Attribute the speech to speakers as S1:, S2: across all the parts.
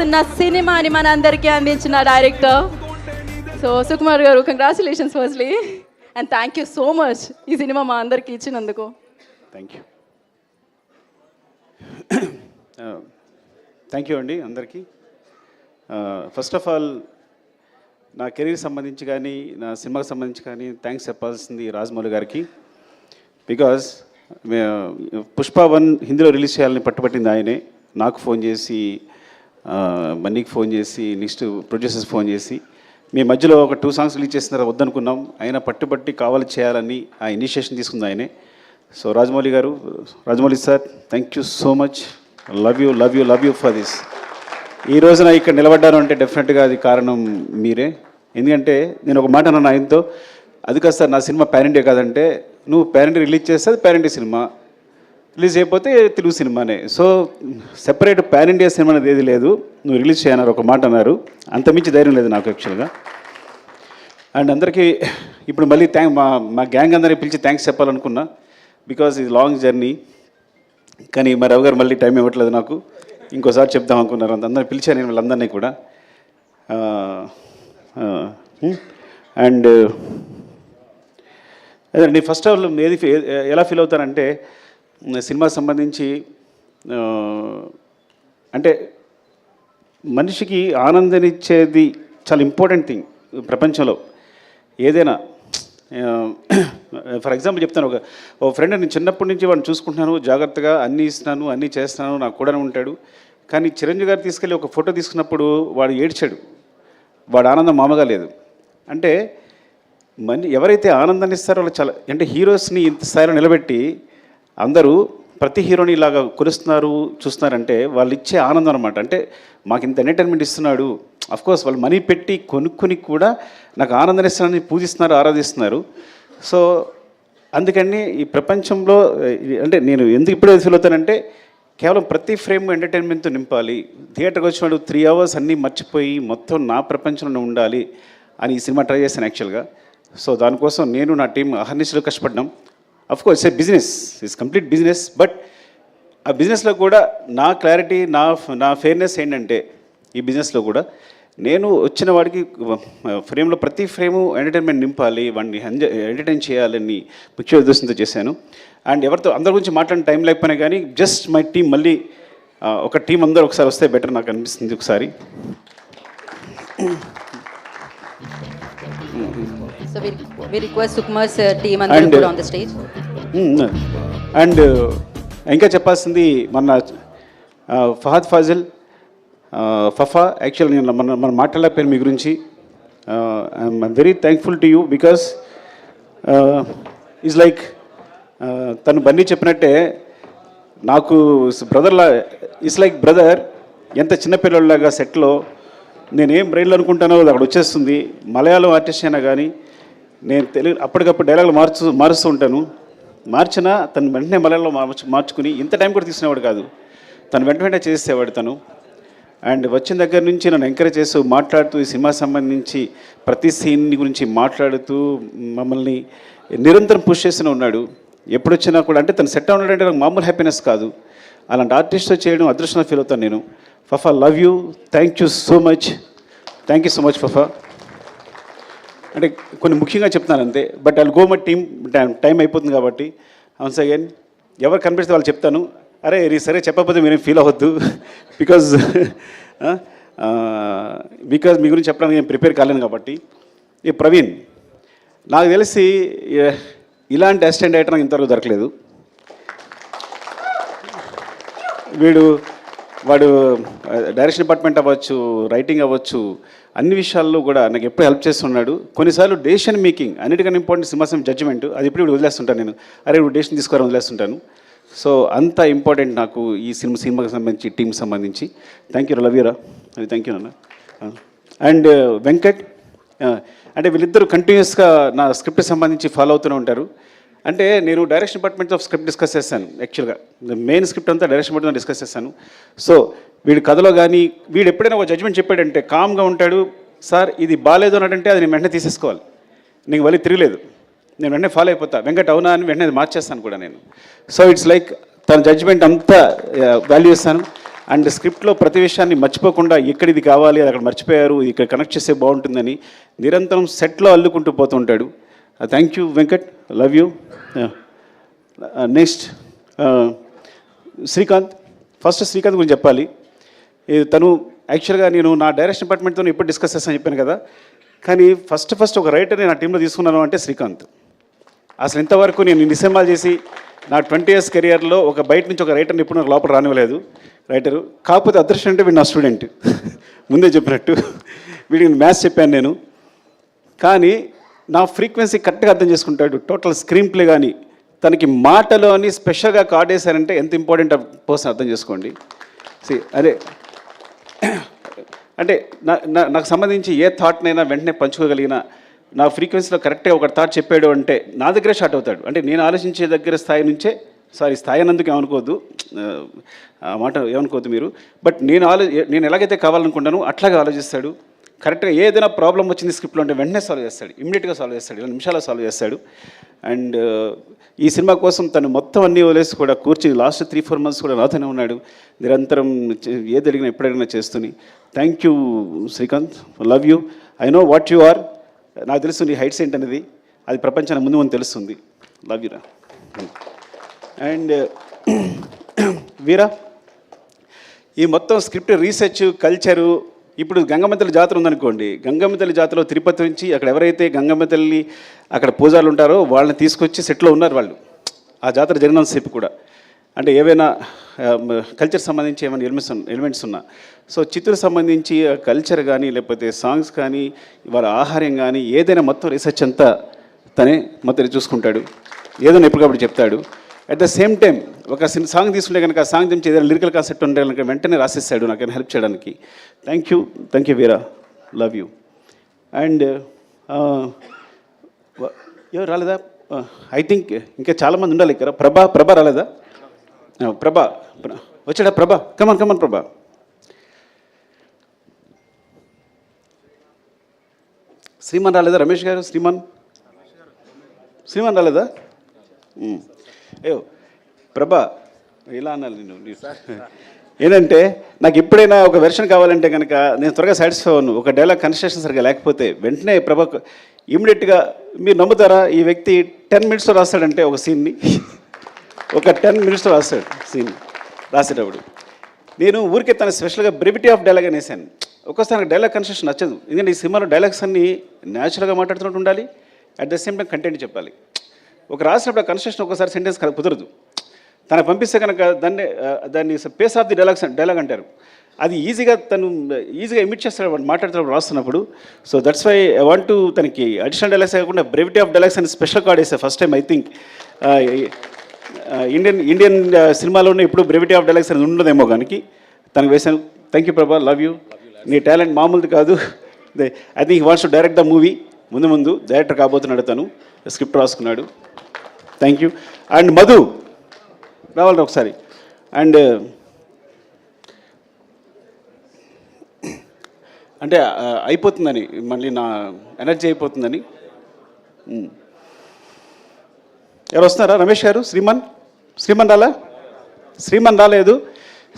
S1: నా సినిమాని మన అందరికీ అందించిన డైరెక్టర్ సో సుకుమార్ గారు, congratulations firstly and thank you so much ఈ సినిమా మా అందరికీ ఇచ్చినందుకు.
S2: థ్యాంక్ యూ థ్యాంక్ యూ అండి అందరికీ. ఫస్ట్ ఆఫ్ ఆల్ నా కెరీర్ సంబంధించి కానీ నా సినిమాకి సంబంధించి కానీ థ్యాంక్స్ చెప్పాల్సింది రాజమౌళి గారికి. బికాజ్ పుష్ప 1 హిందీలో రిలీజ్ చేయాలని పట్టుబట్టింది ఆయనే. నాకు ఫోన్ చేసి, మన్నీకి ఫోన్ చేసి, నెక్స్ట్ ప్రొడ్యూసర్స్ ఫోన్ చేసి, మీ మధ్యలో ఒక 2 సాంగ్స్ రిలీజ్ చేస్తున్నారు వద్దనుకున్నాం, ఆయన పట్టుబట్టి కావాలి చేయాలని ఆ ఇనిషియేషన్ తీసుకుంది ఆయనే. సో రాజమౌళి గారు, Rajamouli sir, thank you so much. Love you for this. ఈ రోజున ఇక్కడ నిలబడ్డాను అంటే డెఫినెట్గా అది కారణం మీరే. ఎందుకంటే నేను ఒక మాట అన్నాను ఆయనతో, అది కాదు సార్ నా సినిమా పాన్ ఇండియా కాదంటే, నువ్వు పాన్ ఇండియా రిలీజ్ చేస్తే అది పాన్ ఇండియా సినిమా, రిలీజ్ అయిపోతే తెలుగు సినిమానే. So separate pan India cinema అనేది ఏది లేదు, నువ్వు రిలీజ్ చేయన్నారు ఒక మాట అన్నారు. అంతమించి ధైర్యం లేదు నాకు యాక్చువల్గా. అండ్ అందరికీ ఇప్పుడు మళ్ళీ మా గ్యాంగ్ అందరినీ పిలిచి థ్యాంక్స్ చెప్పాలనుకున్నా, బికాజ్ ఇది లాంగ్ జర్నీ. కానీ మా రావు గారు మళ్ళీ టైం ఇవ్వట్లేదు నాకు, ఇంకోసారి చెప్దాం అనుకున్నారు. అందరిని పిలిచాను నేను వాళ్ళందరినీ కూడా. అండ్ అదే ఫస్ట్ ఆఫ్ ఆల్ ఎలా ఫీల్ అవుతానంటే, సినిమాకి సంబంధించి అంటే మనిషికి ఆనందాన్నిచ్చేది చాలా ఇంపార్టెంట్ థింగ్ ప్రపంచంలో ఏదైనా. ఫర్ ఎగ్జాంపుల్ చెప్తాను, ఒక ఫ్రెండ్, నేను చిన్నప్పటి నుంచి వాడిని చూసుకుంటున్నాను, జాగ్రత్తగా అన్నీ ఇస్తున్నాను, అన్నీ చేస్తున్నాను, నాకు కూడా ఉంటాడు. కానీ చిరంజీవి గారు తీసుకెళ్ళి ఒక ఫోటో తీసుకున్నప్పుడు వాడు ఏడ్చాడు, వాడు ఆనందం మామూలుగా లేదు. అంటే ఎవరైతే ఆనందాన్ని ఇస్తారో వాళ్ళు చాలా, అంటే హీరోస్ని ఇంత స్థాయిలో నిలబెట్టి అందరూ ప్రతి హీరోని ఇలాగా కొలుస్తున్నారు చూస్తున్నారంటే వాళ్ళు ఇచ్చే ఆనందం అనమాట. అంటే మాకు ఇంత ఎంటర్టైన్మెంట్ ఇస్తున్నాడు, అఫ్కోర్స్ వాళ్ళు మనీ పెట్టి కొనుక్కొని కూడా నాకు ఆనందం ఇస్తున్నారని పూజిస్తున్నారు, ఆరాధిస్తున్నారు. సో అందుకని ఈ ప్రపంచంలో అంటే నేను ఎందుకు ఇప్పుడే ఫీల్ అవుతానంటే, కేవలం ప్రతి ఫ్రేమ్ ఎంటర్టైన్మెంట్తో నింపాలి. థియేటర్కి వచ్చిన 3 అవర్స్ అన్నీ మర్చిపోయి మొత్తం నా ప్రపంచంలో ఉండాలి అని ఈ సినిమా ట్రై చేశాను యాక్చువల్గా. సో దానికోసం నేను నా టీం అహర్నిశలు కష్టపడ్డాం. Of course A business, it's complete business. But ఆ బిజినెస్లో కూడా నా క్లారిటీ, నా ఫెయిర్నెస్ ఏంటంటే, ఈ బిజినెస్లో కూడా నేను వచ్చిన వాడికి ఫ్రేమ్లో ప్రతి ఫ్రేము ఎంటర్టైన్మెంట్ నింపాలి, వాడిని ఎంటర్టైన్ చేయాలని ముఖ్య ఉద్దేశంతో చేశాను. అండ్ ఎవరితో అందరి గురించి మాట్లాడిన టైం లేకపోయినా కానీ జస్ట్ మై టీం మళ్ళీ ఒక టీం అందరూ ఒకసారి వస్తే బెటర్ నాకు అనిపిస్తుంది ఒకసారి.
S1: So we request Sukumar sir team and put on the stage.
S2: And ఇంకా చెప్పాల్సింది మన ఫహద్ ఫాజిల్, ఫఫా. యాక్చువల్ నేను మనం మాట్లాడలేకపోయాను మీ గురించి. I'm very thankful to you because is like తను బన్నీ చెప్పినట్టే నాకు బ్రదర్లా, ఇట్స్ లైక్ బ్రదర్. ఎంత చిన్నపిల్లలాగా సెట్లో నేనేం బ్రెయిన్లో అనుకుంటానో అది అక్కడ వచ్చేస్తుంది. మలయాళం ఆర్టిస్ట్ అయినా కానీ నేను తెలుగు అప్పటికప్పుడు డైలాగులు మారుస్తూ ఉంటాను. మార్చినా తను వెంటనే మలయాళంలో మార్చుకుని ఇంత టైం కూడా తీసుకునేవాడు కాదు, తను వెంటనే చేసేవాడు తను. అండ్ వచ్చిన దగ్గర నుంచి నన్ను ఎంకరేజ్ చేస్తూ మాట్లాడుతూ ఈ సినిమా సంబంధించి ప్రతి సీన్ గురించి మాట్లాడుతూ మమ్మల్ని నిరంతరం పుష్ చేస్తూనే ఉన్నాడు. ఎప్పుడు వచ్చినా కూడా అంటే తను సెట్ ఉన్నాడంటే నాకు మామూలు హ్యాపీనెస్ కాదు. అలాంటి ఆర్టిస్ట్తో చేయడం అదృష్టంగా ఫీల్ అవుతాను నేను. Fafa, love you, thank you so much. Thank you so much Fafa. అంటే కొన్ని ముఖ్యంగా చెప్తాను అంతే, but I'll go my team. Time అయిపోతుంది కాబట్టి వన్స్ అగైన్ ఎవరు కనిపిస్తే వాళ్ళు చెప్తాను. అరే సరే చెప్పకపోతే మీరేం ఫీల్ అవ్వద్దు, బికాజ్ మీ గురించి చెప్పడానికి నేను ప్రిపేర్ కాలేను కాబట్టి. ఈ ప్రవీణ్ నాకు తెలిసి ఇలాంటి అసిస్టెంట్ డైరెక్టర్ నాకు ఇంతవరకు దొరకలేదు. వాడు డైరెక్షన్ డిపార్ట్మెంట్ అవ్వచ్చు, రైటింగ్ అవ్వచ్చు, అన్ని విషయాల్లో కూడా నాకు ఎప్పుడు హెల్ప్ చేస్తున్నాడు. కొన్నిసార్లు డెసిషన్ మేకింగ్ అన్నిటికన్నా ఇంపార్టెంట్ సినిమా జడ్జిమెంట్, అది ఇప్పుడు వదిలేస్తుంటాను నేను. ఇప్పుడు డెసిషన్ తీసుకోవాలని వదిలేస్తుంటాను. సో అంత ఇంపార్టెంట్ నాకు ఈ సినిమాకి సంబంధించి, టీంకి సంబంధించి. థ్యాంక్ యూ, లవ్ యూరా. అది థ్యాంక్ యూ నాన్న. అండ్ వెంకట్, అంటే వీళ్ళిద్దరూ కంటిన్యూస్గా నా స్క్రిప్ట్కి సంబంధించి ఫాలో అవుతూనే ఉంటారు. అంటే నేను direction department of script discuss చేశాను యాక్చువల్గా. మెయిన్ స్క్రిప్ట్ అంతా డైరెక్షన్ డిపార్ట్మెంట్ డిస్కస్ చేశాను. సో వీడి కథలో కానీ వీడు ఎప్పుడైనా ఒక జడ్జ్మెంట్ చెప్పాడంటే కామ్గా ఉంటాడు. సార్ ఇది బాగాలేదు అన్నాడంటే అది నేను వెంటనే తీసేసుకోవాలి, నీకు మళ్ళీ తిరగలేదు, నేను వెంటనే ఫాలో అయిపోతా. వెంకట్ అవునా అని వెంటనే మార్చేస్తాను కూడా నేను. సో ఇట్స్ లైక్ తన జడ్జ్మెంట్ అంతా వాల్యూ ఇస్తాను. అండ్ స్క్రిప్ట్లో ప్రతి విషయాన్ని మర్చిపోకుండా ఎక్కడ ఇది కావాలి అది అక్కడ మర్చిపోయారు, ఇక్కడ కనెక్ట్ చేస్తే బాగుంటుందని నిరంతరం సెట్లో అల్లుకుంటూ పోతుంటాడు. Thank you Venkat, love you. Next Srikanth. First Srikanth గురించి చెప్పాలి. తను యాక్చువల్గా నేను నా డైరెక్షన్ డిపార్ట్మెంట్తో ఇప్పుడు డిస్కస్ చేస్తాను చెప్పాను కదా, కానీ ఫస్ట్ ఒక రైటర్ని నా టీంలో తీసుకున్నాను అంటే శ్రీకాంత్. అసలు ఇంతవరకు నేను ఇన్ని సినిమాలు చేసి నా 20 years కెరియర్లో ఒక బయట నుంచి ఒక రైటర్ని ఇప్పుడు నాకు లోపల రానివ్వలేదు రైటరు. కాకపోతే అదృష్టం అంటే వీడు నా స్టూడెంట్, ముందే చెప్పినట్టు వీడికి మ్యాథ్స్ చెప్పాను నేను. కానీ నా ఫ్రీక్వెన్సీ కరెక్ట్గా అర్థం చేసుకుంటాడు. టోటల్ స్క్రీన్ ప్లే కానీ తనకి మాటలో అని స్పెషల్గా కార్డ్ వేశారంటే ఎంత ఇంపార్టెంట్ పర్సన్ అర్థం చేసుకోండి. అదే అంటే నాకు సంబంధించి ఏ థాట్నైనా వెంటనే పంచుకోగలిగిన, నా ఫ్రీక్వెన్సీలో కరెక్ట్గా ఒక థాట్ చెప్పాడు అంటే నా దగ్గరే షార్ట్ అవుతాడు. అంటే నేను ఆలోచించే దగ్గర స్థాయి నుంచే, స్థాయి అన్నందుకు ఏమనుకోవద్దు, ఆ మాట ఏమనుకోవద్దు మీరు, బట్ నేను ఎలాగైతే కావాలనుకుంటానో అట్లాగే ఆలోచిస్తాడు. కరెక్ట్గా ఏదైనా ప్రాబ్లం వచ్చింది స్క్రిప్ట్లో అంటే వెంటనే సాల్వ్ చేస్తాడు, ఇమ్మీడియట్గా సాల్వ్ చేస్తాడు, 2 నిమిషాల్లో సాల్వ్ చేస్తాడు. అండ్ ఈ సినిమా కోసం తను మొత్తం అన్నీ వదిలేసి కూడా కూర్చుని లాస్ట్ 3-4 months కూడా నాతోనే ఉన్నాడు, నిరంతరం ఏది అడిగినా ఎప్పుడు అడిగినా చేస్తూని. Thank you Srikanth, love you. I know what you are. నాకు తెలుసు నీ హైట్స్ ఏంటనేది, అది ప్రపంచానికి ముందు ముందు తెలుస్తుంది. లవ్ యూరా. అండ్ వీరా, ఈ మొత్తం స్క్రిప్ట్ రీసెర్చ్ కల్చరు. ఇప్పుడు గంగమ్మ తల్లి జాతర ఉందనుకోండి, గంగమ్మ తల్లి జాతరలో తిరుపతి నుంచి అక్కడ ఎవరైతే గంగమ్మ తల్లి అక్కడ పూజారులు ఉంటారో వాళ్ళని తీసుకొచ్చి సెట్లో ఉన్నారు వాళ్ళు, ఆ జాతర జరిగినంతసేపు కూడా. అంటే ఏవైనా కల్చర్ సంబంధించి ఏమైనా ఎలిమెంట్స్ ఉన్నా, సో చిత్తూరు సంబంధించి కల్చర్ కానీ లేకపోతే సాంగ్స్ కానీ వాళ్ళ ఆహారం కానీ ఏదైనా మొత్తం రీసెర్చ్ అంతా తనే మొత్తం చూసుకుంటాడు, ఏదైనా ఎప్పటికప్పుడు చెప్తాడు. అట్ ద సేమ్ టైం ఒక సాంగ్ తీసుకుంటే కనుక ఆ సాంగ్ నుంచి ఏదైనా లిరికల్ కాన్సెప్ట్ ఉంటే కనుక వెంటనే రాసేస్తాడు నాకైనా హెల్ప్ చేయడానికి. Thank you Veera, love you. And ఎవరు రాలేదా? ఐ థింక్ ఇంకా చాలామంది ఉండాలి ఇక్కడ. ప్రభా రాలేదా? ప్రభా వచ్చాడా? ప్రభా కమన్ ప్రభా. శ్రీమాన్ రాలేదా? రమేష్ గారు, శ్రీమాన్ రాలేదా? అయ్యో ప్రభా, ఇలా అన్నాను నేను. ఏంటంటే నాకు ఎప్పుడైనా ఒక వెర్షన్ కావాలంటే కనుక నేను త్వరగా సాటిస్ఫై అవ్వను. ఒక డైలాగ్ కన్స్ట్రక్షన్ సరిగా లేకపోతే వెంటనే ప్రభా ఇమ్మీడియట్గా, మీరు నమ్ముతారా, ఈ వ్యక్తి 10 minutesలో రాస్తాడంటే ఒక సీన్ని, ఒక 10 minutesలో రాస్తాడు సీన్. రాసేటప్పుడు నేను ఊరికే తన స్పెషల్గా బ్రెవిటీ ఆఫ్ డైలాగ్ అనేసాను. ఒక్కోసారి నాకు డైలాగ్ కన్స్ట్రక్షన్ నచ్చదు, ఎందుకంటే ఈ సినిమాలో డైలాగ్స్ అన్నీ న్యాచురల్గా మాట్లాడుతున్నట్టు ఉండాలి, at the same time content చెప్పాలి. ఒక రాసినప్పుడు కన్స్ట్రక్షన్ ఒక్కోసారి సెంటెన్స్ కుదరదు, తనకు పంపిస్తే కనుక దాన్ని పేస్ ఆఫ్ ది డైలాగ్ అంటారు. అది తను ఈజీగా ఇమిట్ చేస్తాడు వాడు మాట్లాడుతున్నప్పుడు రాస్తున్నప్పుడు. So that's why I want to తనకి అడిషనల్ డైలాగ్స్ కాకుండా బ్రెవిటీ ఆఫ్ డైలాగ్స్ అని స్పెషల్ కార్డ్ వేసాను first time. I think Indian సినిమాలోనే ఇప్పుడు బ్రెవిటీ ఆఫ్ డైలాగ్స్ అనేది ఉండదేమో కానీ తనకు వేశాను. థ్యాంక్ యూ ప్రభా, లవ్ యూ. నీ టాలెంట్ మామూలుది కాదు. I think he wants to direct the movie. ముందు డైరెక్టర్ కాబోతున్నాడు, తను స్క్రిప్ట్ రాసుకున్నాడు. Thank you. అండ్ మధు రావాలి ఒకసారి. అండ్ అంటే అయిపోతుందని, మళ్ళీ నా ఎనర్జీ అయిపోతుందని. ఎవరు వస్తున్నారా? రమేష్ గారు, శ్రీమాన్ రాలా? శ్రీమాన్ రాలేదు.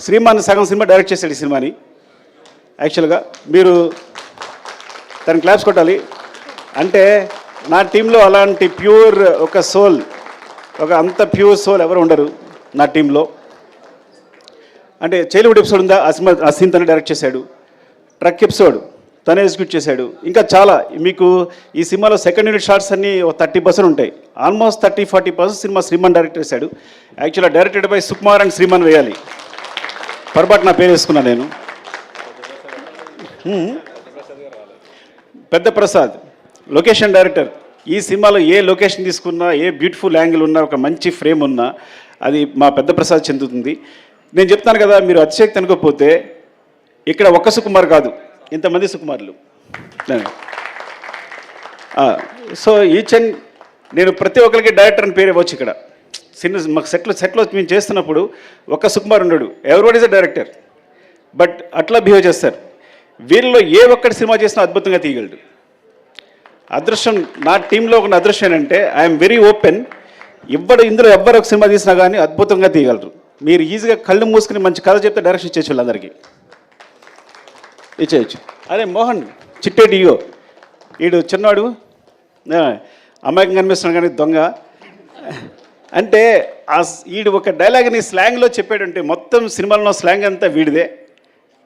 S2: శ్రీమాన్ సగం సినిమా డైరెక్ట్ చేశాడు ఈ సినిమాని. యాక్చువల్గా మీరు తన క్లాప్స్ కొట్టాలి. అంటే నా టీంలో అలాంటి ప్యూర్ ఒక సోల్, అంత ప్యూర్ సోల్ ఎవరు ఉండరు నా టీంలో. అంటే చైల్డ్హుడ్ ఎపిసోడ్ ఉందా, ఆ సీన్ తనే డైరెక్ట్ చేశాడు. ట్రక్ ఎపిసోడ్ తనే ఎగ్జిక్యూట్ చేశాడు. ఇంకా చాలా మీకు ఈ సినిమాలో సెకండ్ యూనిట్ షార్ట్స్ అన్నీ 30% ఉంటాయి. ఆల్మోస్ట్ 30-40% సినిమా శ్రీమాన్ డైరెక్ట్ చేశాడు. యాక్చువల్గా directed by Sukumar and Sriman వేయాలి, పొరపాటు నా పేరు వేసుకున్నాను నేను. పెద్ద ప్రసాద్ లొకేషన్ డైరెక్టర్. ఈ సినిమాలో ఏ లొకేషన్ తీసుకున్నా, ఏ బ్యూటిఫుల్ యాంగిల్ ఉన్నా, ఒక మంచి ఫ్రేమ్ ఉన్నా అది మా పెద్ద ప్రసాద్ చెందుతుంది. నేను చెప్తాను కదా, మీరు అతిశక్తి అనుకోకపోతే ఇక్కడ ఒక్క సుకుమార్ కాదు, ఇంతమంది సుకుమార్లు. సో నేను ప్రతి ఒక్కరికి డైరెక్టర్ అని పేరు ఇవ్వచ్చు. ఇక్కడ మాకు సెట్లో మేము చేస్తున్నప్పుడు ఒక్క సుకుమార్ ఉండడు, everybody is a director. But అట్లా బిహేవ్ చేస్తారు. వీళ్ళలో ఏ ఒక్కటి సినిమా చేసినా అద్భుతంగా తీయగలడు. అదృష్టం నా టీంలో ఒక అదృష్టం ఏంటంటే ఐఎమ్ వెరీ ఓపెన్. ఇందులో ఎవ్వరు ఒక సినిమా తీసినా కానీ అద్భుతంగా తీయగలరు. మీరు ఈజీగా కళ్ళు మూసుకుని మంచి కథ చెప్తే డైరెక్షన్ ఇచ్చేసి వాళ్ళందరికీ ఇచ్చేయచ్చు. అదే మోహన్ చిట్టేటి ఇగో వీడు చిన్నవాడు అమ్మాయికి కనిపిస్తున్నాడు కానీ దొంగ అంటే వీడు ఒక డైలాగ్ని స్లాంగ్లో చెప్పాడంటే మొత్తం సినిమాలో స్లాంగ్ అంతా వీడిదే.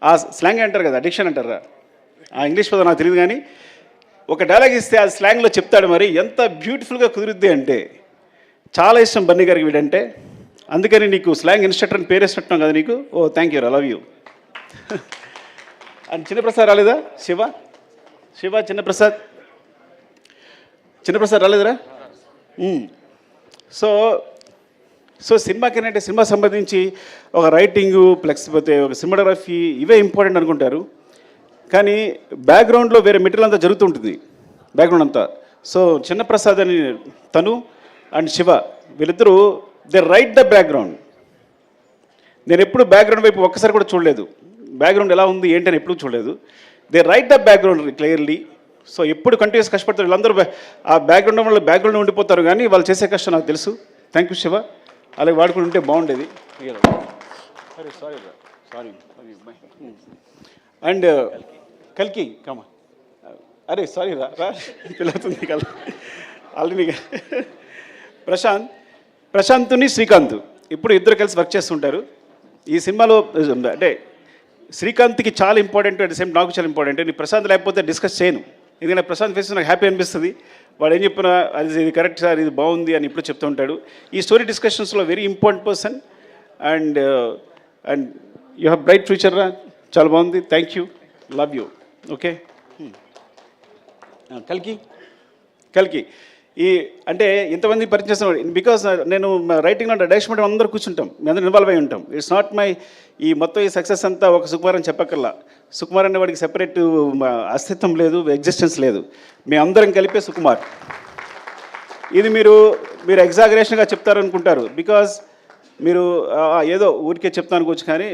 S2: ఆ స్లాంగ్ అంటారు కదా, అడిక్షన్ అంటారా, ఆ ఇంగ్లీష్ పదం నాకు తెలియదు కానీ ఒక డైలాగ్ ఇస్తే ఆ స్లాంగ్లో చెప్తాడు. మరి ఎంత బ్యూటిఫుల్గా కుదురుద్ది అంటే చాలా ఇష్టం బన్నీ గారికి వీడంటే. అందుకని నీకు స్లాంగ్ ఇన్స్ట్రక్టర్ అని పేరేసినట్టున్నాం కదా నీకు. Oh thank you, I love you. And Chinnaprasad రాలేదా? శివ చిన్నప్రసాద్ రాలేదురా? సో సినిమాకి ఏంటంటే సినిమా సంబంధించి ఒక రైటింగు లేకపోతే ఒక సినిమాటోగ్రఫీ ఇవే ఇంపార్టెంట్ అనుకుంటారు, కానీ బ్యాక్గ్రౌండ్లో వేరే మెటీరియల్ అంతా జరుగుతుంటుంది బ్యాక్గ్రౌండ్ అంతా. సో చిన్నప్రసాద్ అని తను అండ్ శివ వీళ్ళిద్దరూ దే రైట్ ద బ్యాక్గ్రౌండ్. నేను ఎప్పుడు బ్యాక్గ్రౌండ్ వైపు ఒక్కసారి కూడా చూడలేదు, బ్యాక్గ్రౌండ్ ఎలా ఉంది ఏంటి అని ఎప్పుడు చూడలేదు. They right the background clearly. So ఎప్పుడు కంటిన్యూస్ కష్టపడతారు వీళ్ళందరూ. ఆ బ్యాక్గ్రౌండ్ వల్ల బ్యాక్గ్రౌండ్ ఉండిపోతారు, కానీ వాళ్ళు చేసే కష్టం నాకు తెలుసు. థ్యాంక్ యూ శివ, అలాగే వాడుకుని ఉంటే బాగుండేది. సారీ అండ్ కల్కి కమా అరే సారీ రా పిల్లతుంది కల్ ఆల్రెడీ ప్రశాంత్ని శ్రీకాంత్ ఇప్పుడు ఇద్దరు కలిసి వర్క్ చేస్తుంటారు ఈ సినిమాలో. అంటే శ్రీకాంత్కి చాలా ఇంపార్టెంట్, అట్ ద సేమ్ నాకు చాలా ఇంపార్టెంట్. నేను ప్రశాంత్ లేకపోతే డిస్కస్ చేయను, ఎందుకంటే ప్రశాంత్ ఫేస్ నాకు హ్యాపీ అనిపిస్తుంది. వాడు ఏం చెప్పినా అది ఇది కరెక్ట్ సార్, ఇది బాగుంది అని ఇప్పుడు చెప్తూ ఉంటాడు. ఈ స్టోరీ డిస్కషన్స్లో very important person. And you have bright future రా, చాలా బాగుంది. Thank you, love you. Okay కల్కి ఈ అంటే ఇంతమంది పరిచయం చేస్తున్నాడు బికాస్ నేను రైటింగ్ అంటే డైరెక్షన్ అందరూ కూర్చుంటాం, మేము అందరూ ఇన్వాల్వ్ అయి ఉంటాం. ఇట్స్ నాట్ మై ఈ మొత్తం ఈ సక్సెస్ అంతా ఒక సుకుమార్ అని చెప్పక్కర్లా. సుకుమార్ అనే వాడికి సెపరేట్ అస్తిత్వం లేదు, ఎగ్జిస్టెన్స్ లేదు. మేము అందరం కలిపే సుకుమార్. ఇది మీరు ఎగ్జాగరేషన్గా చెప్తారనుకుంటారు, బికాజ్ మీరు ఏదో ఊరికే చెప్తాను అనుకోవచ్చు, కానీ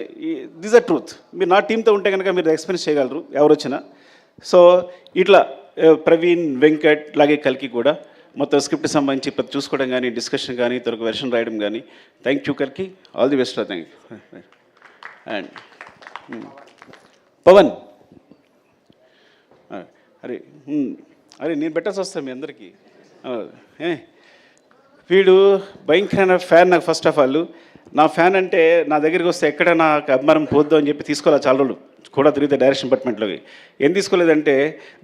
S2: దిస్ అ ట్రూత్. మీరు నా టీంతో ఉంటే కనుక మీరు ఎక్స్పీరియన్స్ చేయగలరు ఎవరు వచ్చినా. సో ఇట్లా ప్రవీణ్, వెంకట్, అలాగే కల్కి కూడా మొత్తం స్క్రిప్ట్ సంబంధించి ప్రతి చూసుకోవడం కానీ, డిస్కషన్ కానీ, తనకు వెర్షన్ రాయడం కానీ. థ్యాంక్ యూ కల్కి, all the best. Thank you. And Pavan అరే నేను పెట్టాల్సి వస్తాను మీ అందరికీ. వీడు భయంకరమైన ఫ్యాన్ నాకు. ఫస్ట్ ఆఫ్ ఆల్ నా ఫ్యాన్ అంటే నా దగ్గరికి వస్తే ఎక్కడ నాకు అభిమానం పోద్దాం అని చెప్పి తీసుకోవాలి. చాలా రోజులు కూడా తిరిగితే డైరెక్షన్ డిపార్ట్మెంట్లోకి ఏం తీసుకోలేదంటే,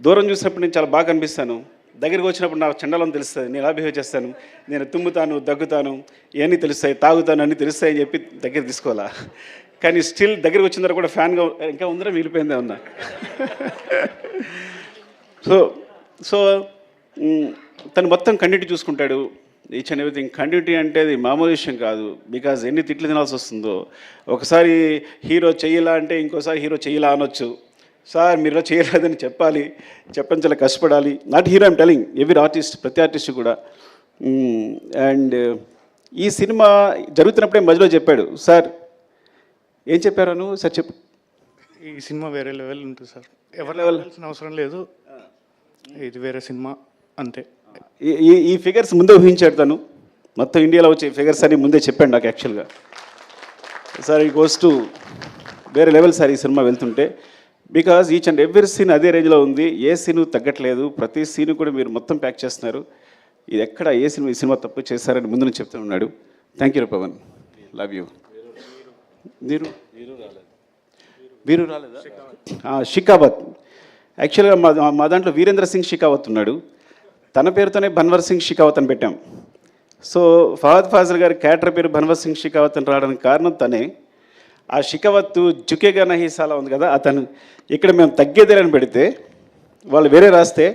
S2: దూరం చూసినప్పుడు నేను చాలా బాగా అనిపిస్తాను, దగ్గరికి వచ్చినప్పుడు నాకు చండాలని తెలుస్తుంది, నేను ఎలా బిహేవ్ చేస్తాను, నేను తుమ్ముతాను, దగ్గుతాను, ఇవన్నీ తెలుస్తాయి, తాగుతాను అన్నీ తెలుస్తాయి అని చెప్పి దగ్గర తీసుకోవాలా. కానీ స్టిల్ దగ్గరికి వచ్చిన తర్వాత కూడా ఫ్యాన్గా ఇంకా ఉందరా మిగిలిపోయిందే ఉన్నా. సో తను మొత్తం కంటిన్యూటీ చూసుకుంటాడు, ఈచ్ అండ్ ఎవ్రీథింగ్. కంటిన్యూటీ అంటే అది మామూలు విషయం కాదు, బికాజ్ ఎన్ని తిట్లు తినాల్సి వస్తుందో. ఒకసారి హీరో చెయ్యలా అంటే ఇంకోసారి హీరో చెయ్యలా అనొచ్చు. సార్ మీరు చేయలేదని చెప్పాలి, చెప్పని చాలా కష్టపడాలి. Not hero I'm telling, every artist, ప్రతి ఆర్టిస్ట్ కూడా. అండ్ ఈ సినిమా జరుగుతున్నప్పుడే మధ్యలో చెప్పాడు, సార్ ఏం చెప్పారు సార్ చెప్పు.
S3: ఈ సినిమా వేరే లెవెల్ ఉంటుంది సార్, ఎవరు లెవెల్ అవసరం లేదు, ఇది వేరే సినిమా అంతే.
S2: ఈ ఫిగర్స్ ముందే ఊహించాడు తను, మొత్తం ఇండియాలో వచ్చే ఫిగర్స్ అని ముందే చెప్పాడు నాకు యాక్చువల్గా. సార్ ఈ గోస్ టు వేరే లెవెల్ సార్ ఈ సినిమా వెళ్తుంటే, because each and every scene అదే రేంజ్లో ఉంది, ఏ సీను తగ్గట్లేదు, ప్రతి సీను కూడా మీరు మొత్తం ప్యాక్ చేస్తున్నారు. ఇది ఎక్కడ ఏ సినిమా ఈ సినిమా తప్పు చేస్తారని ముందు నుంచి చెప్తూ ఉన్నాడు. Thank you Pavan, love you. వీరు రాలేదా? షికావత్. యాక్చువల్గా మా దాంట్లో వీరేంద్ర సింగ్ షికావత్ ఉన్నాడు, తన పేరుతోనే భన్వర్ సింగ్ షికావత్ అని పెట్టాం. సో ఫహద్ ఫాజిల్ గారి క్యారెక్టర్ పేరు భన్వర్ సింగ్ షికావత్ అని రావడానికి కారణం తనే. ఆ షికావత్ జుకేగా నహీసాలా ఉంది కదా, అతను ఇక్కడ మేము తగ్గేదేలని పెడితే వాళ్ళు వేరే రాస్తే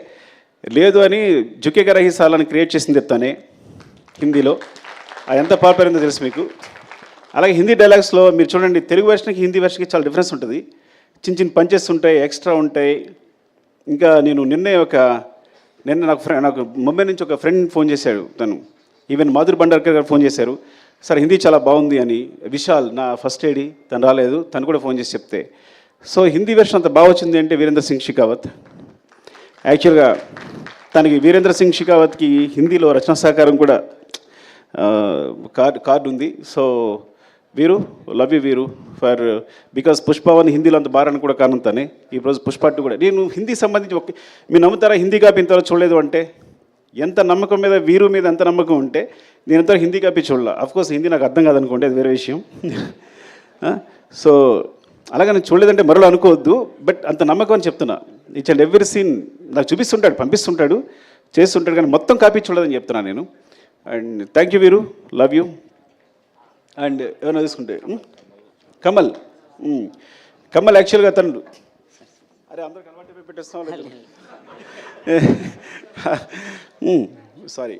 S2: లేదు అని జుకేగా నహీసాలాని క్రియేట్ చేసింది తనే హిందీలో. అది ఎంత పాపులర్ అయిందో తెలుసు మీకు. అలాగే హిందీ డైలాగ్స్లో మీరు చూడండి, తెలుగు వెర్షన్కి హిందీ వెర్షన్కి చాలా డిఫరెన్స్ ఉంటుంది. చిన్న చిన్న పంచెస్ ఉంటాయి, ఎక్స్ట్రా ఉంటాయి. ఇంకా నేను నిన్న నాకు ముంబై నుంచి ఒక ఫ్రెండ్ ఫోన్ చేశాడు, తను ఈవెన్ మాధురి భండార్కర్ గారు ఫోన్ చేశారు, సార్ హిందీ చాలా బాగుంది అని. విశాల్ నా ఫస్ట్ ఏడి, తను రాలేదు, తను కూడా ఫోన్ చేసి చెప్తే. సో హిందీ వెర్షన్ అంత బాగా వచ్చింది అంటే వీరేంద్ర సింగ్ షికావత్. యాక్చువల్గా తనకి వీరేంద్ర సింగ్ షికావత్కి హిందీలో రచనా సహకారం కూడా కార్డు ఉంది. సో వీరు లవ్ యూ వీరు ఫర్ బికాస్ పుష్పవన్ హిందీలో అంత బారని కూడా కానంతానే ఈరోజు పుష్ప 2 కూడా నేను హిందీ సంబంధించి మీరు నమ్ముతారా హిందీ కాపీ ఇంతవరకు చూడలేదు అంటే ఎంత నమ్మకం మీద వీరు మీద ఎంత నమ్మకం ఉంటే నేను ఇంతవరకు హిందీ కాపీ చూడాల అఫ్కోర్స్ హిందీ నాకు అర్థం కాదనుకోండి అది వేరే విషయం సో అలాగే నేను చూడలేదంటే మరో అనుకోవద్దు బట్ అంత నమ్మకం అని చెప్తున్నా ఈచ్ అండ్ ఎవ్రీ సీన్ నాకు చూపిస్తుంటాడు పంపిస్తుంటాడు చేస్తుంటాడు కానీ మొత్తం కాపీ చూడదని చెప్తున్నాను నేను అండ్ థ్యాంక్ యూ వీరు లవ్ యూ అండ్ ఏమైనా తీసుకుంటే కమల్ కమల్ యాక్చువల్గా తను అరే అందరికి అలవాటు పెట్టేస్తాం సారీ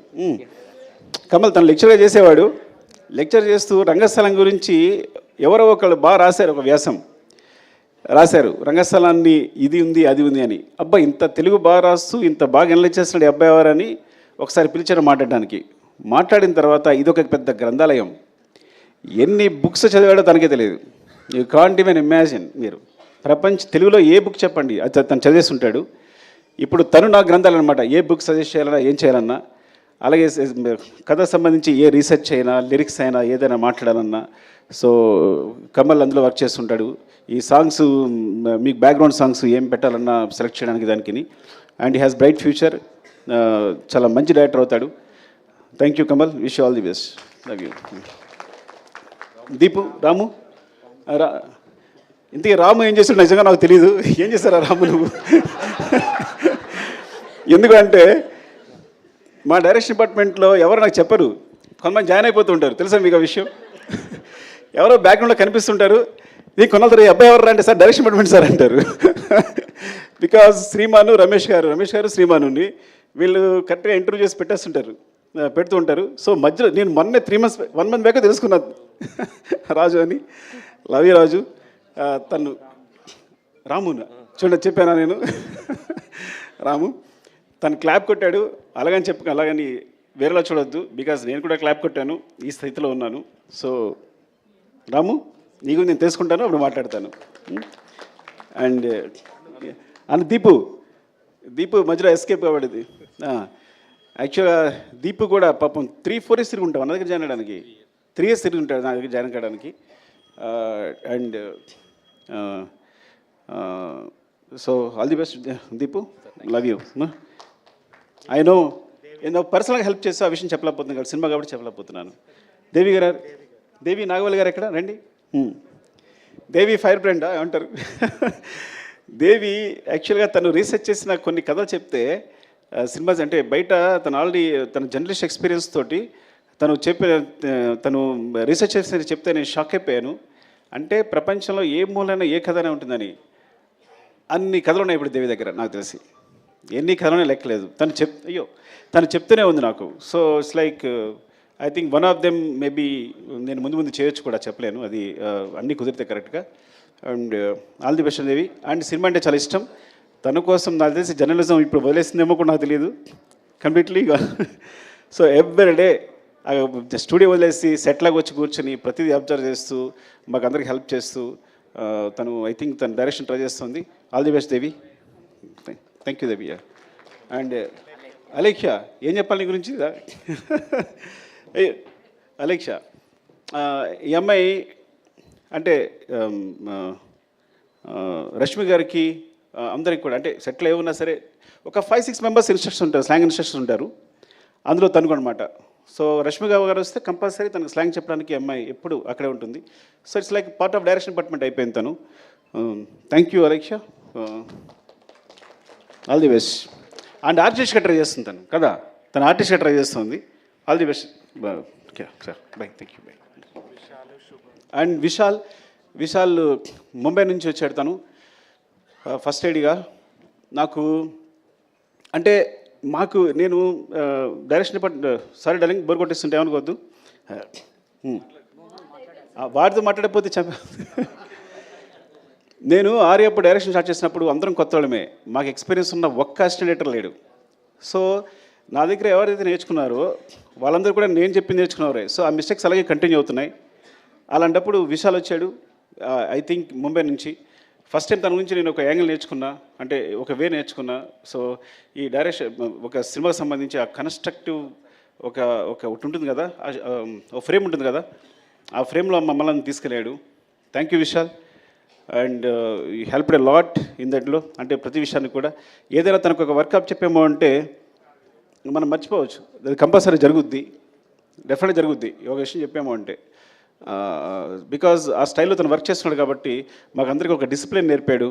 S2: కమల్ తను లెక్చర్గా చేసేవాడు లెక్చర్ చేస్తూ రంగస్థలం గురించి ఎవరో ఒకళ్ళు బాగా రాశారు ఒక వ్యాసం రాశారు రంగస్థలాన్ని ఇది ఉంది అది ఉంది అని అబ్బా ఇంత తెలుగు బాగా రాస్తూ ఇంత బాగా ఎనలైజ్ చేస్తున్నాడు అబ్బాయి ఎవరని ఒకసారి పిలిచారు మాట్లాడడానికి మాట్లాడిన తర్వాత ఇదొక పెద్ద గ్రంథాలయం ఎన్ని బుక్స్ చదివాడో తనకే తెలియదు యూ కాంట్ ఈవెన్ ఇమాజిన్ మీరు తెలుగులో ఏ బుక్ చెప్పండి అది తను చదివేస్తుంటాడు ఇప్పుడు తను నా గ్రంథాలు అనమాట ఏ బుక్ సజెస్ట్ చేయాలన్నా ఏం చేయాలన్నా అలాగే కథ సంబంధించి ఏ రీసెర్చ్ అయినా లిరిక్స్ అయినా ఏదైనా మాట్లాడాలన్నా సో కమల్ అందులో వర్క్ చేస్తుంటాడు ఈ సాంగ్స్ మీకు బ్యాక్గ్రౌండ్ సాంగ్స్ ఏం పెట్టాలన్నా సెలెక్ట్ చేయడానికి దానికి and he has bright future చాలా మంచి డైరెక్టర్ అవుతాడు thank you Kamal wish all the best love you Deepu Ramu ఇంతకీ రాము ఏం చేస్తాడు నిజంగా నాకు తెలియదు ఏం చేస్తారా రాము నువ్వు ఎందుకంటే మా డైరెక్షన్ డిపార్ట్మెంట్లో ఎవరు నాకు చెప్పరు కొంతమంది జాయిన్ అయిపోతుంటారు తెలుసా మీకు ఆ విషయం ఎవరో బ్యాక్గ్రౌండ్లో కనిపిస్తుంటారు నీకు కొనలుతారు అబ్బాయి ఎవరు అంటే సార్ డైరెక్షన్ డిపార్ట్మెంట్ సార్ అంటారు బికాజ్ శ్రీమాను రమేష్ గారు శ్రీమానుని వీళ్ళు కరెక్ట్గా ఇంటర్వ్యూ చేసి పెడుతూ ఉంటారు సో మధ్యలో నేను మొన్నే 1 month బ్యాక్ తెలుసుకున్నాను రాజు అని లవ్ యూ రాజు తను రామునా చూడండి చెప్పానా నేను రాము తను క్లాప్ కొట్టాడు అలాగని వేరేలా చూడొద్దు బికాజ్ నేను కూడా క్లాప్ కొట్టాను ఈ స్థితిలో ఉన్నాను సో రాము నీకు నేను తెలుసుకుంటాను అప్పుడు మాట్లాడతాను అండ్ దీపు మధ్యలో ఎస్కేప్ కాబడింది యాక్చువల్గా దీపు కూడా పాపం 3-4 years తిరిగి ఉంటాం నా దగ్గర జాయిన్ అవ్వడానికి 3 years తిరిగి ఉంటాడు నా దగ్గర జాయిన్ కావడానికి and so all the best Deepu love you I no ఏదో పర్సనల్గా హెల్ప్ చేస్తే ఆ విషయం చెప్పలేకపోతున్నాను కాబట్టి సినిమా కాబట్టి చెప్పలేకపోతున్నాను దేవి నాగవల్లి గారు ఎక్కడ రండి దేవి ఫైర్ బ్రాండా ఏమంటారు దేవి యాక్చువల్గా తను రీసెర్చ్ చేసిన కొన్ని కథలు చెప్తే సినిమాస్ అంటే బయట తను ఆల్రెడీ తన జర్నలిస్ట్ ఎక్స్పీరియన్స్ తోటి తను రీసెర్చ్ చేసి చెప్తే నేను షాక్ అయిపోయాను అంటే ప్రపంచంలో ఏ మూలైనా ఏ కథనే ఉంటుందని అన్ని కథలు ఉన్నాయి ఇప్పుడు దేవి దగ్గర నాకు తెలిసి ఎన్ని కథలనే లెక్కలేదు తను చెప్తూనే ఉంది నాకు so it's like I think one of them maybe నేను ముందు చేయొచ్చు కూడా చెప్పలేను అది అన్నీ కుదిరితే కరెక్ట్గా and all the best Devi and cinema అంటే చాలా ఇష్టం తన కోసం నాకు తెలిసి జర్నలిజం ఇప్పుడు వదిలేసిందేమో కూడా నాకు తెలియదు కంప్లీట్లీగా సో ఎవ్రీడే స్టూడియో వదిలేసి సెట్లాగా వచ్చి కూర్చొని ప్రతిదీ అబ్జర్వ్ చేస్తూ మాకు అందరికి హెల్ప్ చేస్తూ తను ఐ థింక్ తన డైరెక్షన్ ట్రై చేస్తుంది all the best Devi thank you Devi and Alekhya ఏం చెప్పాలి నీ గురించి అలేఖ్య ఈ అమ్మాయి అంటే రష్మి గారికి అందరికి కూడా అంటే సెటిల్ ఏమన్నా సరే ఒక 5-6 members ఇన్స్ట్రక్షన్ ఉంటారు స్లాంగ్ ఇన్స్ట్రక్షన్ ఉంటారు అందులో తనుకు అనమాట సో రష్మి గారు వస్తే కంపల్సరీ తనకు స్లాంగ్ చెప్పడానికి అమ్మాయి ఎప్పుడు అక్కడే ఉంటుంది so it's like part of direction department అయిపోయింది తను thank you Alekhya all the best and ఆర్టిస్ట్గా ట్రై చేస్తుంది తను కదా తను ఆర్టిస్ట్గా ట్రై చేస్తుంది all the best sir bye thank you bye and Vishal Mumbai నుంచి వచ్చాడు తను ఫస్ట్ ఎయిడ్గా నాకు అంటే నేను direction department sorry darling bore కొట్టేస్తుంటే ఏమనుకోవద్దు వాటితో మాట్లాడకపోతే నేను ఆర్యప్పుడు డైరెక్షన్ స్టార్ట్ చేసినప్పుడు అందరం కొత్త వాళ్ళమే మాకు ఎక్స్పీరియన్స్ ఉన్న ఒక్క అసిస్టెంట్ డైరెక్టర్ లేడు సో నా దగ్గర ఎవరైతే నేర్చుకున్నారో వాళ్ళందరూ కూడా నేను చెప్పింది నేర్చుకున్నారే సో ఆ మిస్టేక్స్ అలాగే కంటిన్యూ అవుతున్నాయి అలాంటప్పుడు విశాల్ వచ్చాడు ఐ థింక్ ముంబై నుంచి ఫస్ట్ టైం తన గురించి నేను ఒక యాంగిల్ నేర్చుకున్నా అంటే ఒక వే నేర్చుకున్నా సో ఈ డైరెక్షన్ ఒక సినిమాకి సంబంధించి ఆ కన్స్ట్రక్టివ్ ఒకటి ఉంటుంది కదా ఒక ఫ్రేమ్ ఉంటుంది కదా ఆ ఫ్రేమ్లో మమ్మల్ని తీసుకెళ్ళాడు. Thank you Vishal. And helped a lot in దట్లో. అంటే ప్రతి విషయాన్ని కూడా ఏదైనా తనకు ఒక వర్కప్ చెప్పామో అంటే మనం మర్చిపోవచ్చు, అది కంపల్సరీ జరుగుద్ది, డెఫినెట్గా జరుగుద్ది ఒక విషయం చెప్పామో అంటే. బికాజ్ ఆ స్టైల్లో తను వర్క్ చేస్తున్నాడు కాబట్టి మాకు అందరికీ ఒక డిసిప్లిన్ నేర్పాడు.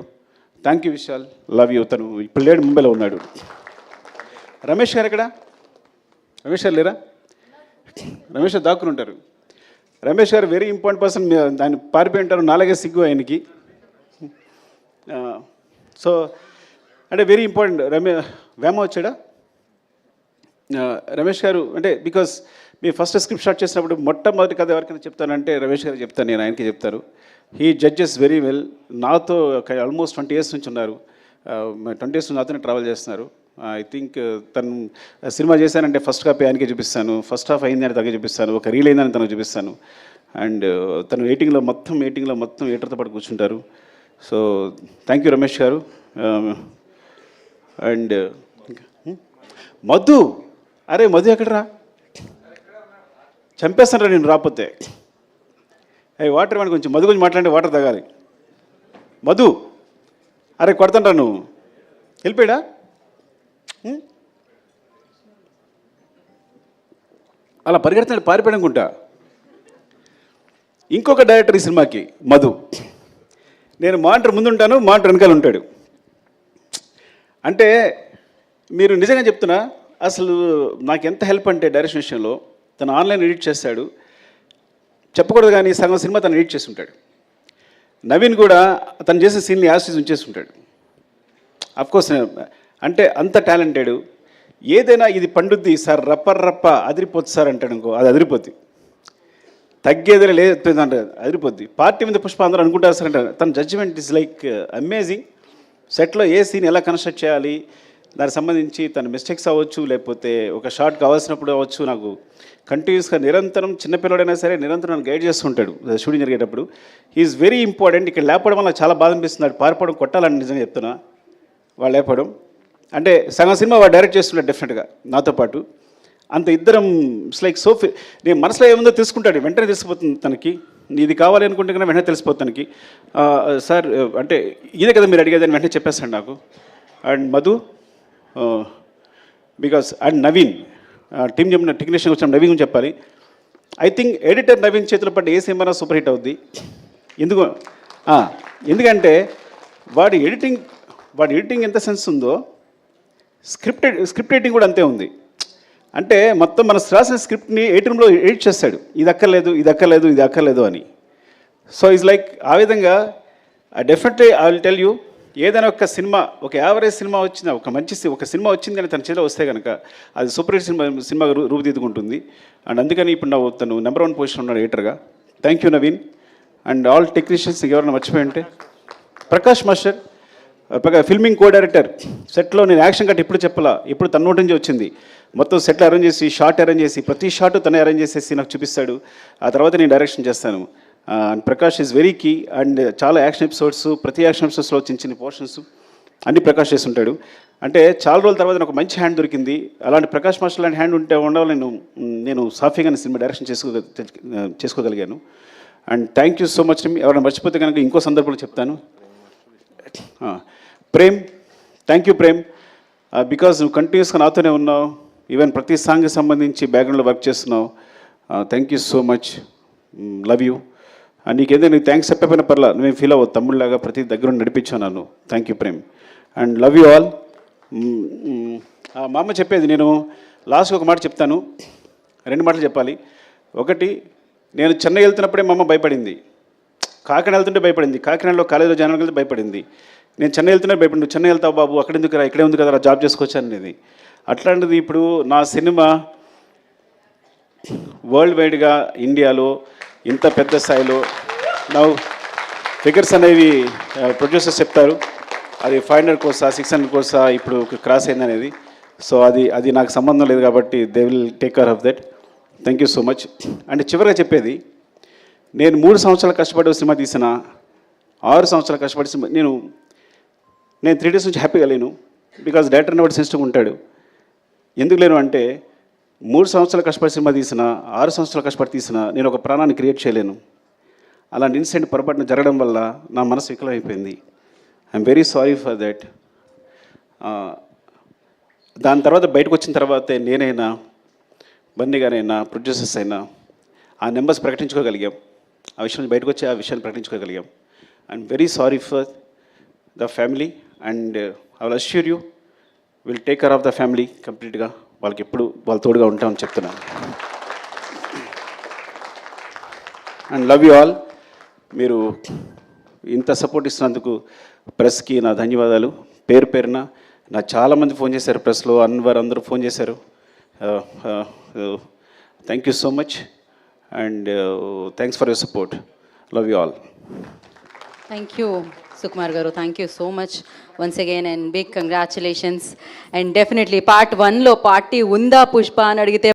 S2: Thank you Vishal, love you. తను ఇప్పుడు లేడు, ముంబైలో ఉన్నాడు. రమేష్ గారు ఎక్కడ? రమేష్ గారు లేరా? రమేష్ గారు దాక్కుని ఉంటారు. రమేష్ గారు వెరీ ఇంపార్టెంట్ పర్సన్. దాన్ని పారిపోయి ఉంటారు, నాలుగే సిగ్గు ఆయనకి. సో అంటే వెరీ ఇంపార్టెంట్. వేమ వచ్చాడా? రమేష్ గారు అంటే because me first script start చేసినప్పుడు మొట్టమొదటి కథ ఎవరికైనా చెప్తానంటే రమేష్ గారు చెప్తాను, నేను ఆయనకి చెప్తాను. He judges very well. నాతో ఆల్మోస్ట్ 20 years నుంచి ఉన్నారు. 20 years నుంచి నాతోనే ట్రావెల్ చేస్తున్నారు. ఐ థింక్ తను సినిమా చేశానంటే ఫస్ట్ కాపీ ఆయనకే చూపిస్తాను, ఫస్ట్ హాఫ్ అయిందని తగ్గ చూపిస్తాను, ఒక రీల్ అయిందని తనకు చూపిస్తాను. అండ్ తను ఎయిటింగ్లో మొత్తం ఎయిటర్తో పాటు కూర్చుంటారు. సో థ్యాంక్ యూ రమేష్ గారు. అండ్ మధు, అరే మధు ఎక్కడరా? చంపేస్తానరా నేను రాకపోతే. అయ్యి వాటర్ మనకి కొంచెం మధు గురించి మాట్లాడి వాటర్ తాగాలి. మధు, అరే కొడతానరా నువ్వు, వెళ్ళిపోయాడా? అలా పరిగెడుతున్నాడు, పారిపోయాడు అనుకుంటా. ఇంకొక డైరెక్టర్ ఈ సినిమాకి మధు. నేను మానిటర్ ముందుంటాను, మానిటర్ వెనకాల ఉంటాడు. అంటే మీరు నిజంగా చెప్తున్నా, అసలు నాకు ఎంత హెల్ప్ అంటే డైరెక్షన్ విషయంలో. తను ఆన్లైన్ ఎడిట్ చేస్తాడు, చెప్పకూడదు కానీ సగం సినిమా తను ఎడిట్ చేసి ఉంటాడు. నవీన్ కూడా తను చేసే సీన్ని యాసిస్ ఉంచేసి ఉంటాడు. అఫ్కోర్స్ అంటే అంత టాలెంటెడ్. ఏదైనా ఇది పండుద్ది సార్, రప్ప అదిరిపోద్ది సార్ అంటాడు అనుకో, అది అదిరిపోద్ది. తగ్గేదే లేదు అంటే అదిరిపోద్ది. పార్టీ మీద పుష్ప అందరూ అనుకుంటారు సార్ అంటే తన జడ్జిమెంట్ ఇస్ లైక్ అమేజింగ్. సెట్లో ఏ సీన్ ఎలా కన్స్ట్రక్ట్ చేయాలి, దానికి సంబంధించి తన మిస్టేక్స్ అవ్వచ్చు, లేకపోతే ఒక షార్ట్ కావాల్సినప్పుడు అవ్వచ్చు, నాకు కంటిన్యూస్గా నిరంతరం, చిన్నపిల్లడైనా సరే నిరంతరం నన్ను గైడ్ చేస్తుంటాడు షూటింగ్ జరిగేటప్పుడు. He's very important. ఇక్కడ లేపడం వల్ల నాకు చాలా బాధ అనిపిస్తుంది. పారిపోవడం కొట్టాలని నిజంగా చెప్తున్నా. వాళ్ళు లేపడం అంటే సగం సినిమా వాడు డైరెక్ట్ చేస్తున్నాడు డెఫినెట్గా నాతో పాటు. అంత ఇద్దరం ఇట్స్ లైక్ సో నేను మనసులో ఏముందో తెలుసుకుంటాడు, వెంటనే తెలిసిపోతుంది తనకి. ఇది కావాలి అనుకుంటే కన్నా వెంటనే తెలిసిపోతుంది తనకి. సార్ అంటే ఇదే కదా మీరు అడిగేదని వెంటనే చెప్పేస్తాడు నాకు. And Madhu because and Naveen team చెప్పిన టెక్నీషియన్ వచ్చిన నవీన్ గురించి చెప్పాలి. ఐ థింక్ ఎడిటర్ నవీన్ చేతిలో పడ్డ ఏ సినిమా సూపర్ హిట్ అవుద్ది. ఎందుకంటే వాడి ఎడిటింగ్ ఎంత సెన్స్ ఉందో స్క్రిప్ట్ రైటింగ్ కూడా అంతే ఉంది. అంటే మొత్తం మన రాసిన స్క్రిప్ట్ని 8 రూమ్లో ఎడిట్ చేస్తాడు, ఇది అక్కర్లేదు అని. సో ఈజ్ లైక్ ఆ విధంగా definitely I will tell you, ఏదైనా ఒక సినిమా, ఒక యావరేజ్ సినిమా వచ్చిన, ఒక సినిమా వచ్చింది కానీ తన చేతిలో వస్తే కనుక అది సూపర్ హిట్ సినిమా రూపుదిద్దుకుంటుంది. అండ్ అందుకని ఇప్పుడు తను నెంబర్ 1 పొజిషన్ ఉన్నాడు ఎడిటర్గా. Thank you Naveen. And all technicians ఎవరైనా మర్చిపోయి ఉంటే, Prakash master filming co director. సెట్లో నేను యాక్షన్ కట్ ఇప్పుడు చెప్పాలా, ఇప్పుడు తన నోటి నుంచి వచ్చింది. మొత్తం సెట్లు అరేంజ్ చేసి, షార్ట్ అరేంజ్ చేసి, ప్రతి షార్ట్ తనే అరేంజ్ చేసేసి నాకు చూపిస్తాడు. ఆ తర్వాత నేను డైరెక్షన్ చేస్తాను. And Prakash is very key. And చాలా యాక్షన్ ఎపిసోడ్స్, ప్రతి యాక్షన్ ఎపిసోడ్స్లో చిన్న పోర్షన్స్ అన్నీ ప్రకాష్ చేస్తుంటాడు. అంటే చాలా రోజుల తర్వాత నాకు మంచి హ్యాండ్ దొరికింది. అలాంటి ప్రకాష్ మాస్టర్ లాంటి హ్యాండ్ ఉండాలి నేను సాఫీగా సినిమా డైరెక్షన్ చేసుకోగలిగాను. And thank you so much. ఎవరైనా మర్చిపోతే కనుక ఇంకో సందర్భంలో చెప్తాను. Prem, thank you Prem, because నువ్వు కంటిన్యూస్గా నాతోనే ఉన్నావు. ఈవెన్ ప్రతి సాంగ్కి సంబంధించి బ్యాక్గ్రౌండ్లో వర్క్ చేస్తున్నావు. Thank you so much, love you. నీకేదైనా థ్యాంక్స్ చెప్పకపోయినా పర్లా, నువ్వేం ఫీల్ అవ్వదు, తమ్ముళ్ళలాగా ప్రతి దగ్గర నడిపించావు నన్ను. Thank you Prem. And love you all. మా అమ్మ చెప్పేది, నేను లాస్ట్కి ఒక మాట చెప్తాను, 2 మాటలు చెప్పాలి. ఒకటి, నేను చెన్నై వెళ్తున్నప్పుడే మా అమ్మ భయపడింది, కాకినాడ వెళ్తుంటే భయపడింది, కాకినాడలో కాలేజీలో జాయిన్ వెళ్తే భయపడింది. నేను చెన్నై వెళ్తున్నా భయపడి, నువ్వు చెన్నై వెళ్తావు బాబు, అక్కడ ఎందుకు రా, ఇక్కడే ఉంది కదా జాబ్ చేసుకోవచ్చు అనేది. అట్లాంటిది ఇప్పుడు నా సినిమా వరల్డ్ వైడ్గా ఇండియాలో ఇంత పెద్ద స్థాయిలో నా ఫిగర్స్ అనేవి ప్రొడ్యూసర్స్ చెప్తారు, అది 500 crores 600 crores ఇప్పుడు క్రాస్ అయింది అనేది. సో అది నాకు సంబంధం లేదు కాబట్టి they will take care of that. Thank you so much. అంటే చివరిగా చెప్పేది, నేను 3 సంవత్సరాలు కష్టపడి సినిమా తీసిన, 6 సంవత్సరాలు కష్టపడి సినిమా నేను 3 days నుంచి హ్యాపీగా లేను. బికాజ్ డైరెక్టర్ బట్టి సిస్టమ్ ఉంటాడు. ఎందుకు లేను అంటే 3 సంవత్సరాలు కష్టపడి సినిమా తీసిన, 6 సంవత్సరాలు కష్టపడి తీసిన నేను ఒక ప్రాణాన్ని క్రియేట్ చేయలేను. అలాంటి ఇన్సిడెంట్ పొరపాటున జరగడం వల్ల నా మనసు వికలమైపోయింది. I'm very sorry for that. దాని తర్వాత బయటకు వచ్చిన తర్వాతే నేనైనా, బన్నీ గారైనా, ప్రొడ్యూసర్స్ అయినా ఆ నెంబర్స్ ప్రకటించుకోగలిగాం. ఆ విషయం బయటకు వచ్చి ఆ విషయాన్ని ప్రకటించుకోగలిగాం. I'm very sorry for the family and I will assure you will take care of the family కంప్లీట్గా. వాళ్ళకి ఎప్పుడు వాళ్ళ తోడుగా ఉంటామని చెప్తున్నాను. And love you all. మీరు ఇంత సపోర్ట్ ఇస్తున్నందుకు ప్రెస్కి నా ధన్యవాదాలు. పేరు పేరున నా చాలామంది ఫోన్ చేశారు, ప్రెస్లో అన్వర్ అందరూ ఫోన్ చేశారు. Thank you so much and thanks for your support. Love you all.
S1: Thank you Sukumar garu, thank you so much once again and big congratulations. And definitely part 1లో పార్టీ ఉందా పుష్ప అని అడిగితే